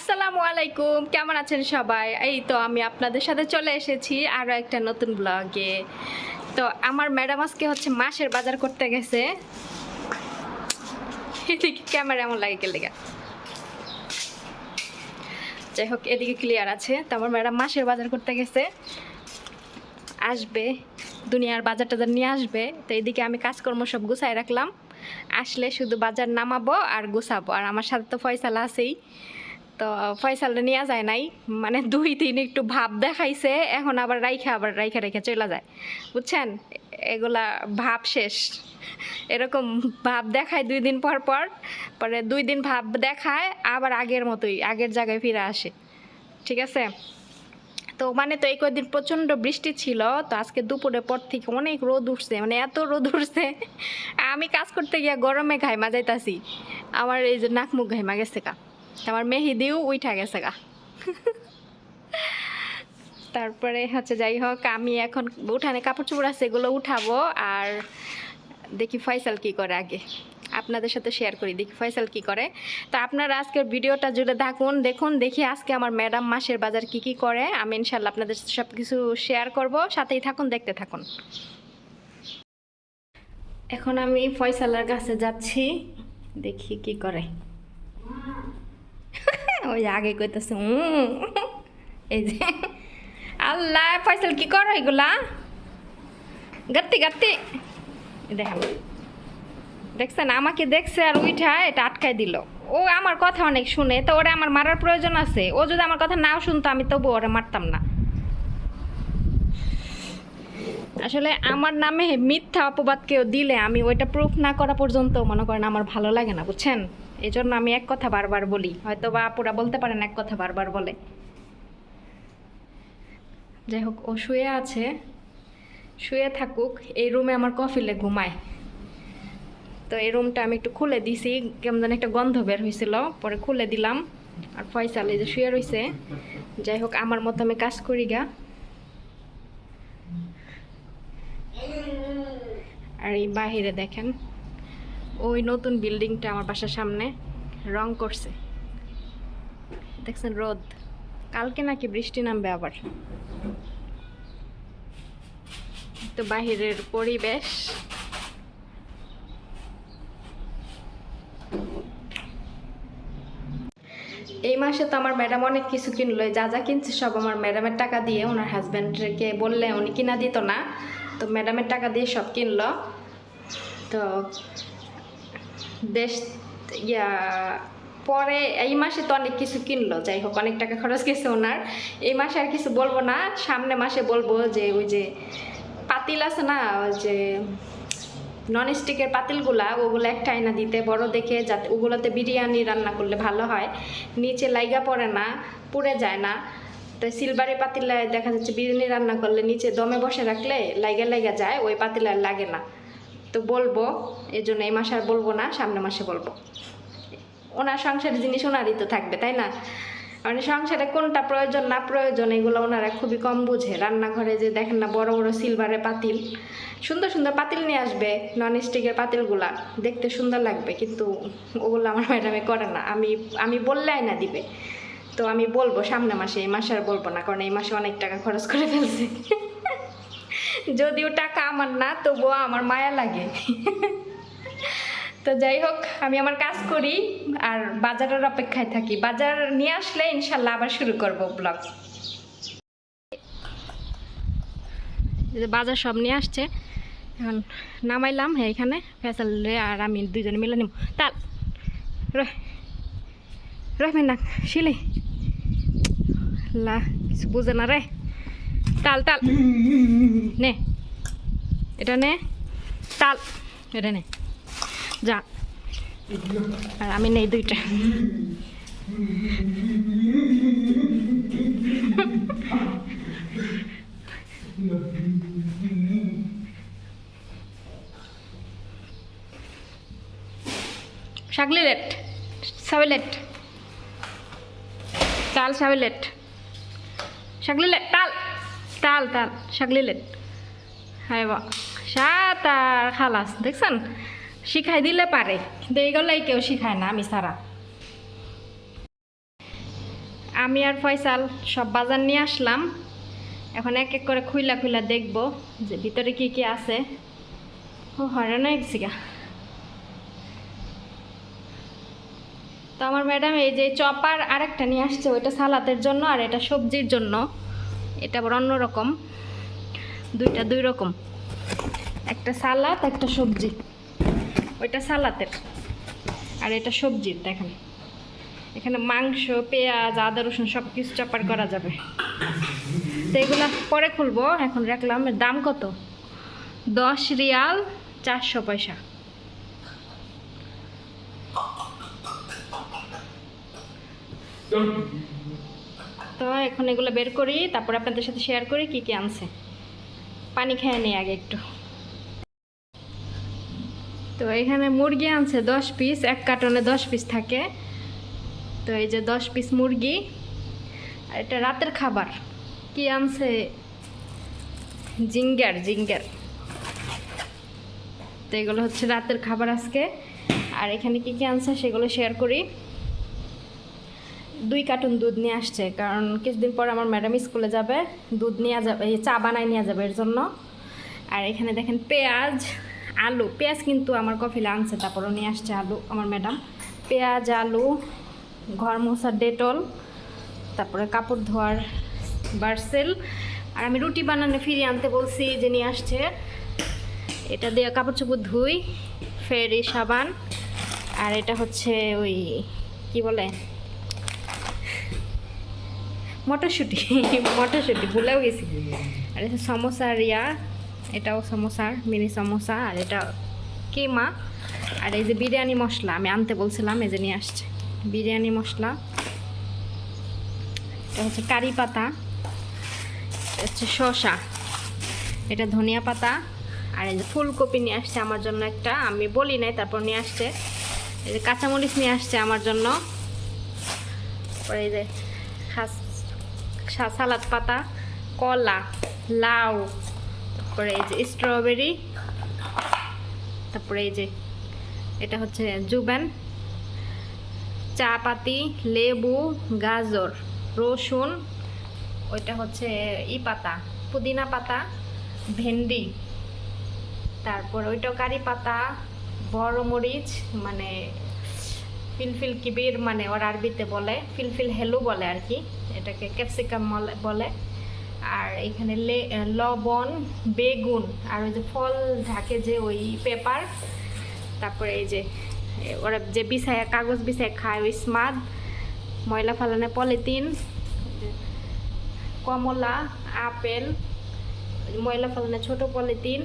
আসসালামু আলাইকুম, কেমন আছেন সবাই? এই তো আমি আপনাদের সাথে চলে এসেছি আরও একটা নতুন ব্লগে। তো আমার ম্যাডাম আজকে হচ্ছে মাসের বাজার করতে গেছে। এদিকে ক্যামেরা এমন লাগে গেলে, যাই হোক এদিকে ক্লিয়ার আছে। তো আমার ম্যাডাম মাসের বাজার করতে গেছে, আসবে দুনিয়ার বাজার টাজার নিয়ে আসবে। তো এদিকে আমি কাজকর্ম সব গুছাই রাখলাম, আসলে শুধু বাজার নামাবো আর গুছাবো। আর আমার সাথে তো ফয়সালা আছেই, তো ফয়সালটা নেওয়া যায় নাই, মানে 2-3 একটু ভাব দেখাইছে, এখন আবার রাইখা রেখে চলে যায়, বুঝছেন? এগুলা ভাব শেষ, এরকম ভাব দেখায় 2 দিন পর পর, পরে 2 দিন ভাব দেখায় আবার আগের মতোই আগের জায়গায় ফিরে আসে, ঠিক আছে? তো মানে তো এই কয়েকদিন প্রচণ্ড বৃষ্টি ছিল, তো আজকে দুপুরের পর থেকে অনেক রোদ উঠছে, মানে এত রোদ উঠছে আমি কাজ করতে গিয়ে গরমে ঘাইমা যাইতাছি। আমার এই যে নাক মুখ ঘাইমা গেছে কা, আমার মেহেদিও উঠা গেছে গা। তারপরে হচ্ছে যাই হোক, আমি এখন উঠানে কাপড় চোপড় আছে এগুলো উঠাবো, আর দেখি ফয়সাল কি করে, আগে আপনাদের সাথে শেয়ার করি, দেখি ফয়সাল কি করে। তো আপনারা আজকের ভিডিওটা জুড়ে থাকুন, দেখুন দেখি আজকে আমার ম্যাডাম মাসের বাজার কি কি করে। আমি ইনশাল্লাহ আপনাদের সব কিছু শেয়ার করব, সাথেই থাকুন, দেখতে থাকুন। এখন আমি ফয়সালার কাছে যাচ্ছি, দেখি কি করে। ওই আগে কইতেছে এই যে আল্লাহ, ফয়সাল কি করো এগুলা? গাত্তি গাত্তি দেখাল, দেখছেন? আমাকে দেখছে আর উইঠা এটা আটকাই দিল। ও আমার কথা অনেক শুনে, তো ওরা আমার মারার প্রয়োজন আছে? ও যদি আমার কথা নাও শুনতো আমি তবু ওরা মারতাম না। আসলে আমার নামে মিথ্যা অপবাদ কেউ দিলে আমি ওইটা প্রুফ না করা পর্যন্ত মনে করেন আমার ভালো লাগে না, বুঝছেন? এই জন্য আমি এক কথা বারবার বলি, হয়তো বা আপুরা বলতে পারেন এক কথা বারবার বলে। যাই হোক, ও শুয়ে আছে, শুয়ে থাকুক। এই রুমে আমার কফিলে ঘুমায়, তো এই রুমটা আমি একটু খুলে দিছি, কেমন যেন একটা গন্ধ বের হয়েছিল, পরে খুলে দিলাম। আর ফয়সাল এই যে শুয়ে রয়েছে। যাই হোক, আমার মতো আমি কাজ করি গা। আর এই বাহিরে দেখেন, ওই নতুন বিল্ডিংটা আমার বাসার সামনে রং করছে, দেখছেন? রোদ, কালকে নাকি বৃষ্টি নামবে আবার। তো বাহিরের পরিবেশ। এই মাসে তো আমার ম্যাডাম অনেক কিছু কিনলো, যা যা কিনছে সব আমার ম্যাডামের টাকা দিয়ে, ওনার হাজব্যান্ডকে বললে উনি কিনা দিত না, তো ম্যাডামের টাকা দিয়ে সব কিনলো। তো দেশ ইয়া পরে এই মাসে তো অনেক কিছু কিনলো, যাই হোক অনেক টাকা খরচ গেছে ওনার। এই মাসে আর কিছু বলবো না, সামনে মাসে বলবো। যে ওই যে পাতিল আছে না, ওই যে নন স্টিকের পাতিলগুলা, ওগুলো একটা আয়না দিতে বড় দেখে, যাতে ওগুলোতে বিরিয়ানি রান্না করলে ভালো হয়, নিচে লাইগা পড়ে না, পুড়ে যায় না। তো সিলভারের পাতিলায় দেখা যাচ্ছে বিরিয়ানি রান্না করলে নিচে দমে বসে রাখলে লাইগা যায়, ওই পাতিলায় লাগে না। তো বলবো, এই জন্য এই মাসে আর বলবো না, সামনে মাসে বলবো। ওনার সংসারের জিনিস ওনারই তো থাকবে, তাই না? মানে সংসারে কোনটা প্রয়োজন না প্রয়োজন এগুলো ওনারা খুবই কম বুঝে। রান্নাঘরে যে দেখেন না বড় বড় সিলভারের পাতিল, সুন্দর সুন্দর পাতিল নিয়ে আসবে, নন স্টিকের পাতিলগুলা দেখতে সুন্দর লাগবে, কিন্তু ওগুলো আমার ম্যাডামে করে না। আমি বললে আয়না দিবে। তো আমি বলবো সামনে মাসে, এই মাসে আর বলবো না, কারণ এই মাসে অনেক টাকা খরচ করে ফেলছে। যদিও টাকা আমার না, তবুও আমার মায়া লাগে। তো যাই হোক, আমি আমার কাজ করি আর বাজারের অপেক্ষায় থাকি। বাজার নিয়ে আসলে ইনশাল্লাহ আবার শুরু করব ব্লগ। বাজার সব নিয়ে আসছে, এখন নামাইলাম। হ্যাঁ, এখানে ফয়সাল আর আমি দুজনে মিলে নিব। তাল রহমেন না শিলি লা, কিছু বুঝে না রে। তাল তাল নে, এটা নে, তাল এটা নে, যা। আর আমি নেই দুইটা। শাকলিলেট সাবিলেট, তাল সাবিলেট, শাকলিলেট তাল তাল তাল শাকলিলেট। হ্যাঁ বা সাত আর খালাস, দেখছেন? শিখাই দিলে পারে, কিন্তু এইগুলাই কেউ শিখায় না আমি সারা। আমি আর ফয়সাল সব বাজার নিয়ে আসলাম। এখন এক এক করে খুইলা খুইলা দেখবো যে ভিতরে কি কি আছে। ও হয়রান হয়ে গেছি গা। তো আমার ম্যাডাম এই যে চপার আরেকটা নিয়ে আসছে, ওইটা সালাদের জন্য আর এটা সবজির জন্য। এটা আবার অন্যরকম, দুইটা দুই রকম, একটা সালাদ একটা সবজি। ওইটা সালাদের আর এটা সবজির। দেখেন এখানে মাংস, পেঁয়াজ, আদা, রসুন সব কিছু চপার করা যাবে। তো এগুলা পরে খুলবো, এখন রাখলাম। এর দাম কত? 10 রিয়াল 400 পয়সা। তো এখন এগুলো বের করি, তারপর আপনাদের সাথে শেয়ার করি কি কি আনছে। পানি খেয়ে নিই আগে একটু। তো এখানে মুরগি আনছে 10 পিস, এক কার্টনে 10 পিস থাকে। তো এই যে 10 পিস মুরগি। আর এটা রাতের খাবার কি আনছে? জিঙ্গার। তো এগুলো হচ্ছে রাতের খাবার আজকে। আর এখানে কি কি আনছে সেগুলো শেয়ার করি। 2 কার্টন দুধ নিয়ে আসছে, কারণ কিছুদিন পর আমার ম্যাডাম স্কুলে যাবে, দুধ নিয়ে যাবে, এই চা বানায় নিয়ে যাবে এর জন্য। আর এখানে দেখেন পেঁয়াজ, আলু। পেঁয়াজ কিন্তু আমার কফিলে আনছে, তারপরও নিয়ে আসছে আলু আমার ম্যাডাম। পেঁয়াজ, আলু, ঘর মোছার ডেটল, তারপরে কাপড় ধোয়ার বার্সেল। আর আমি রুটি বানানো ফিরে আনতে বলছি, যে নিয়ে আসছে। এটা দিয়ে কাপড় চোপড় ধুই, ফেরি সাবান। আর এটা হচ্ছে ওই কি বলে, মটরশুঁটি ভুলেও গেছি। আর এটা সমোসা রিয়া, এটাও সমোসার মিনি সমোসা। আর এটা কিমা। আর এই যে বিরিয়ানি মশলা আমি আনতে বলছিলাম, এই যে নিয়ে আসছে বিরিয়ানি মশলা। এটা হচ্ছে কারি পাতা, হচ্ছে শসা, এটা ধনিয়া পাতা। আর এই যে ফুলকপি নিয়ে আসছে আমার জন্য একটা, আমি বলি নাই তারপর নিয়ে আসছে। এই যে কাঁচামরিচ নিয়ে আসছে আমার জন্য। তারপরে এই যে সালাদ পাতা, কলা, লাউ, তারপরে এই যে স্ট্রবেরি, তারপরে এই যে এটা হচ্ছে জুবেন, চা পাতি, লেবু, গাজর, রসুন, ওইটা হচ্ছে পাতা, পুদিনা পাতা, ভেন্ডি, তারপর ওইটাও কারি পাতা, বড় মরিচ মানে ফিলফিল কিবির, মানে ওর আরবিতে বলে ফিলফিল হেলু বলে আর কি, এটাকে ক্যাপসিকাম বলে। আর এখানে লবণ, বেগুন, আর ওই যে ফল ঢাকে যে ওই পেপার। তারপরে এই যে ওরা যে বিছায় কাগজ বিছায় খায় ওই স্মাদ, ময়লা ফালানো পলিথিন, কমলা, আপেল, ময়লা ফালানো ছোট পলিথিন,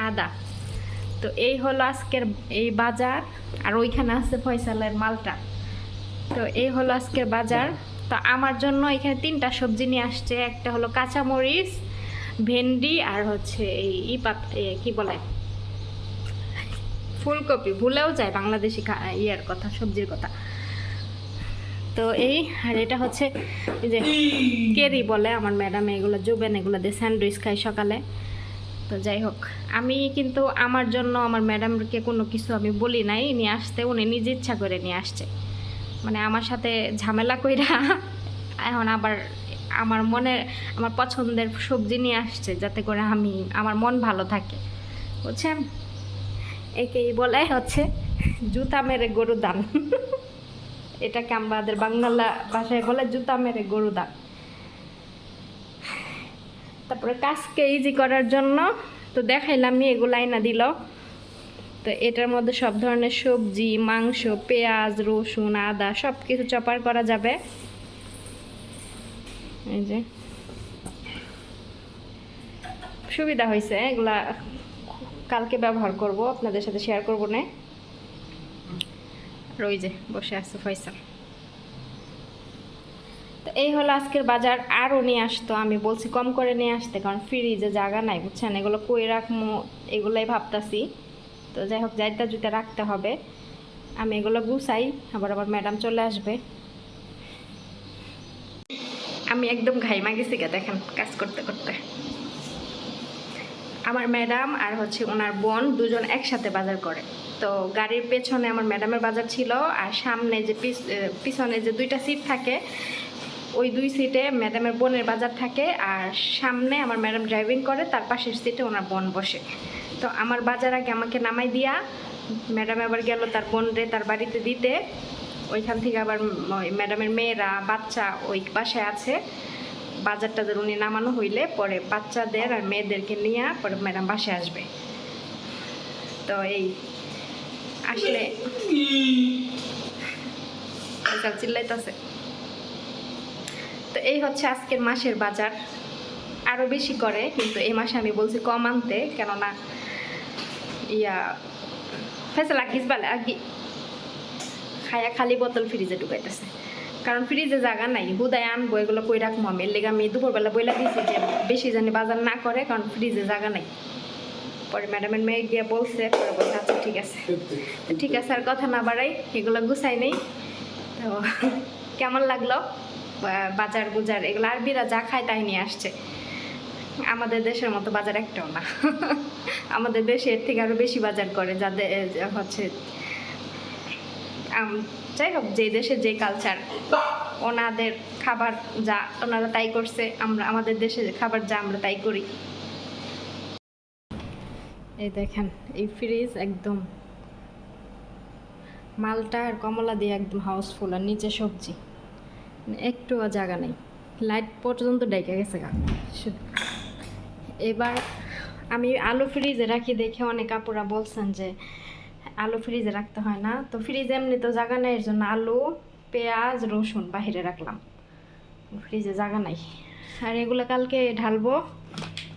আদা। তো এই হলো আজকের এই বাজার। আর ওইখানে আছে ফয়সালের মালটা। তো এই হলো আজকের বাজার। তো আমার জন্য এখানে 3টা সবজি নিয়ে আসছে। একটা হলো কাঁচামরিচ, ভেন্ডি, আর হচ্ছে এই কি বলে ফুলকপি। ভুলেও যায় বাংলাদেশি ইয়ার কথা, সবজির কথা। তো এই, আর এটা হচ্ছে এই যে কেরি বলে আমার ম্যাডাম, এগুলো জুবেন, এগুলো দিয়ে স্যান্ডউইচ খাই সকালে। তো যাই হোক, আমি কিন্তু আমার জন্য আমার ম্যাডামকে কোনো কিছু আমি বলি নাই নিয়ে আসতে, উনি নিজে ইচ্ছা করে নিয়ে আসছে। মানে আমার সাথে ঝামেলা কইরা এখন আবার আমার পছন্দের সবজি নিয়ে আসছে, যাতে করে আমার মন ভালো থাকে, বুঝছেন? একেই বলে হচ্ছে জুতা মেরে গরু দান। এটাকে আমাদের বাংলা ভাষায় বলে জুতা মেরে গরু দান। তারপরে কাজকে ইজি করার জন্য তো দেখাইলাম এগুলো আইনা দিল। তো এটার মধ্যে সব ধরনের সবজি, মাংস, পেঁয়াজ, রসুন, আদা সব কিছু চপার করা যাবে। এই যে সুবিধা হয়েছে, এগুলা কালকে ব্যবহার করব, আপনাদের সাথে শেয়ার করব না। ওই যে বসে আছে ফয়সাল। তো এই হলো আজকের বাজার। আরও নিয়ে আসতো, আমি বলছি কম করে নিয়ে আসতে, কারণ ফ্রিজে জায়গা নাই, বুঝছেন? এগুলো কই রাখবো এগুলোই ভাবতাছি। তো যাই হোক, যাইতা জুতে রাখতে হবে। আমি এগুলো গুছাই, আবার ম্যাডাম চলে আসবে। আমি একদম ঘাইমা গেছি গা, দেখেন কাজ করতে করতে। আমার ম্যাডাম আর হচ্ছে ওনার বোন দুজন একসাথে বাজার করে। তো গাড়ির পেছনে আমার ম্যাডামের বাজার ছিল, আর সামনে যে পিছনে যে 2টা সিট থাকে ওই 2 সিটে ম্যাডামের বোনের বাজার থাকে, আর সামনে আমার ম্যাডাম ড্রাইভিং করে, তার পাশের সিটে ওনার বোন বসে। তো আমার বাজার আগে আমাকে নামাই দিয়া ম্যাডাম আবার গেল তার বোনরে তার বাড়িতে দিতে। ওইখান থেকে আবার ম্যাডামের মেয়েরা বাচ্চা ওই বাসায় আছে, বাজারটাদের উনি নামানো হইলে পরে বাচ্চাদের আর মেয়েদেরকে নিয়ে পরে ম্যাডাম বাসায় আসবে। তো এই আসলে চিল্লাইতেছে। তো এই হচ্ছে আজকের মাসের বাজার। আরও বেশি করে, কিন্তু এই মাসে আমি বলছি কম আনতে, কেননা ফেসলা গিসবালে আর কি খায়া খালি বোতল ফ্রিজে ঢুকাইতেছে, কারণ ফ্রিজে জায়গা নাই। হুদায় আনবো এগুলো কই রাখবো আমি, এর লেগে আমি দুপুরবেলা বইলা দিয়েছি যে বেশি জানি বাজার না করে, কারণ ফ্রিজে জায়গা নাই। পরে ম্যাডামের মেয়ে গিয়ে বলছে, পরে বলছে আচ্ছা ঠিক আছে। ঠিক আছে, আর কথা না বাড়াই, এগুলো গুছাই নেই। তো কেমন লাগলো বাজার গুজার এগুলো? আরবিরা যা খায় তাই নিয়ে আসছে, আমাদের দেশের মতো বাজার একটাও না। আমাদের দেশে এর থেকে আরও বেশি বাজার করে, যাদের হচ্ছে যাই হোক, যে দেশের যে কালচার, ওনাদের খাবার যা ওনারা তাই করছে, আমরা আমাদের দেশে খাবার যা আমরা তাই করি। এই দেখেন, এই ফ্রিজ একদম মালটা আর কমলা দিয়ে একদম হাউসফুল, আর নিচে সবজি, একটুও জায়গা নেই, লাইট পর্যন্ত ডেকে গেছে গা। এবার আমি আলু ফ্রিজে রাখি দেখে অনেক আপুরা বলছেন যে আলু ফ্রিজে রাখতে হয় না। তো ফ্রিজে এমনি তো জায়গা নেই, এর জন্য আলু পেঁয়াজ রসুন বাহিরে রাখলাম, ফ্রিজে জায়গা নাই। আর এগুলো কালকে ঢালবো,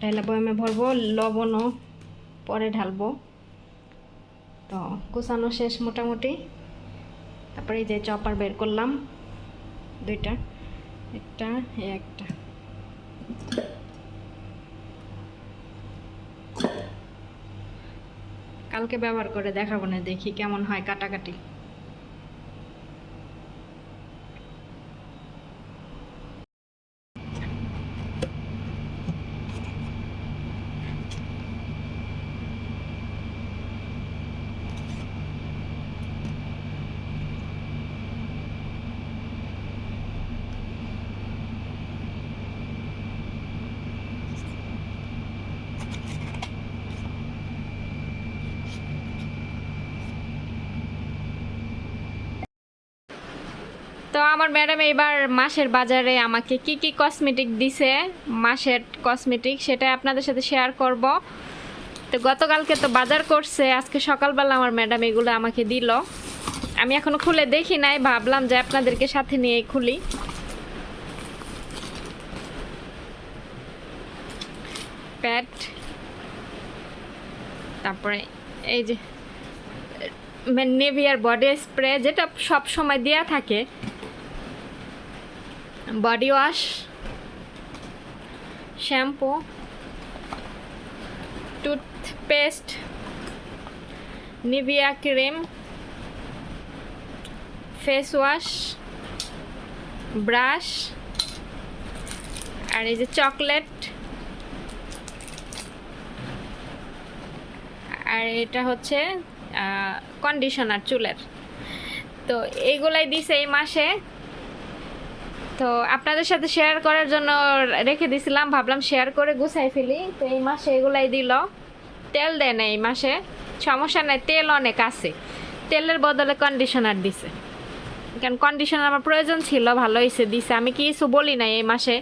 ঢাইলে বয়ামে ভরবো, লবণও পরে ঢালবো। তো গোছানো শেষ মোটামুটি। তারপরে এই যে চপার বের করলাম, 2টা, একটা একটা। কালকে ব্যবহার করে দেখাবো না, দেখি কেমন হয় কাটাকাটি। তো আমার ম্যাডাম এবার মাসের বাজারে আমাকে কি কি কসমেটিক দিছে, মাসের কসমেটিক, সেটা আপনাদের সাথে শেয়ার করব। তো গতকালকে তো বাজার করছে, আজকে সকালবেলা আমার ম্যাডাম এগুলো আমাকে দিল। আমি এখনো খুলে দেখি নাই, ভাবলাম যে আপনাদেরকে সাথে নিয়ে খুলি। প্যাড, তারপরে এই যে নেভিয়ার বডি স্প্রে, যেটা সব সময় দেয়া থাকে, body wash, shampoo, toothpaste, Nivea cream, face wash, brush, আর এই যে চকলেট, আর এটা হচ্ছে কন্ডিশনার চুলের। তো এইগুলাই দিছে এই মাসে। তো আপনাদের সাথে শেয়ার করার জন্য রেখে দিছিলাম, ভাবলাম শেয়ার করে গুছাই ফেলি। তো এই মাসে এগুলাই দিল। তেল দেয় না এই মাসে, সমস্যা নাই, তেল অনেক আছে, তেলের বদলে কন্ডিশনার দিছে, কারণ কন্ডিশনার আমার প্রয়োজন ছিল, ভালো হয়েছে দিছে। আমি কিছু বলি নাই এই মাসে